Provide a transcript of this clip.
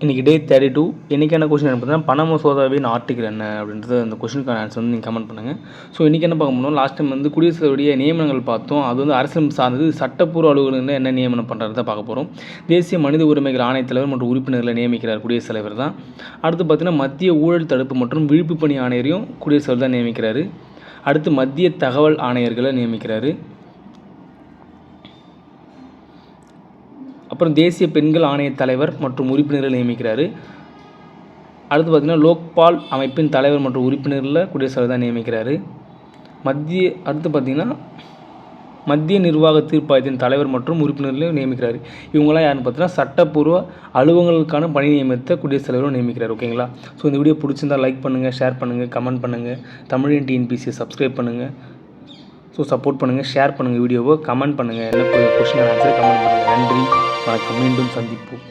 இன்றைக்கி டே 32. இன்றைக்கான கொஸ்டின் என்ன பார்த்தீங்கன்னா, பண மசோதாவின் ஆர்டிகல் என்ன அப்படின்றது அந்த கொஸ்டினுக்கான ஆன்சர் வந்து நீங்கள் கமெண்ட் பண்ணுங்கள். ஸோ இன்றைக்கி என்ன பார்க்க போனோம், லாஸ்ட் டைம் வந்து குடியரசுத் தலைவருடைய நியமனங்கள் பார்த்தோம். அது வந்து அரசியல் சார்ந்தது. சட்டப்பூர்வ அலுவலகங்கள் என்ன நியமனம் பண்ணுறதை பார்க்க போகிறோம். தேசிய மனித உரிமைகள் ஆணையத்தலைவர் மற்றும் உறுப்பினர்களை நியமிக்கிறார் குடியரசுத் தலைவர் தான். அடுத்து பார்த்திங்கன்னா, மத்திய ஊழல் தடுப்பு மற்றும் விழிப்பு பணி ஆணையரையும் குடியரசுத் தலைவர் தான் நியமிக்கிறார். அடுத்து மத்திய தகவல் ஆணையர்களை நியமிக்கிறார். அப்புறம் தேசிய பெண்கள் ஆணைய தலைவர் மற்றும் உறுப்பினர்களை நியமிக்கிறார். அடுத்து பார்த்திங்கன்னா, லோக்பால் அமைப்பின் தலைவர் மற்றும் உறுப்பினர்களை குடியரசுத் தலைவர் தான் நியமிக்கிறார். அடுத்து பார்த்திங்கன்னா, மத்திய நிர்வாக தீர்ப்பாயத்தின் தலைவர் மற்றும் உறுப்பினர்களையும் நியமிக்கிறார். இவங்களாம் யாருன்னு பார்த்தீங்கன்னா, சட்டப்பூர்வ அலுவலகங்களுக்கான பணி நியமித்த குடியரசுத் தலைவரும் நியமிக்கிறார். ஓகேங்களா? ஸோ இந்த வீடியோ பிடிச்சிருந்தால் லைக் பண்ணுங்கள், ஷேர் பண்ணுங்கள், கமெண்ட் பண்ணுங்கள். தமிழின் டிஎன்பிசியை சப்ஸ்கிரைப் பண்ணுங்கள். ஸோ சப்போர்ட் பண்ணுங்கள், ஷேர் பண்ணுங்கள், வீடியோவை கமெண்ட் பண்ணுங்கள். என்ன கொஸ்டின் ஆன்சர் கமெண்ட் பண்ணுங்கள். நன்றி, வணக்கம். மீண்டும் சந்திப்போம்.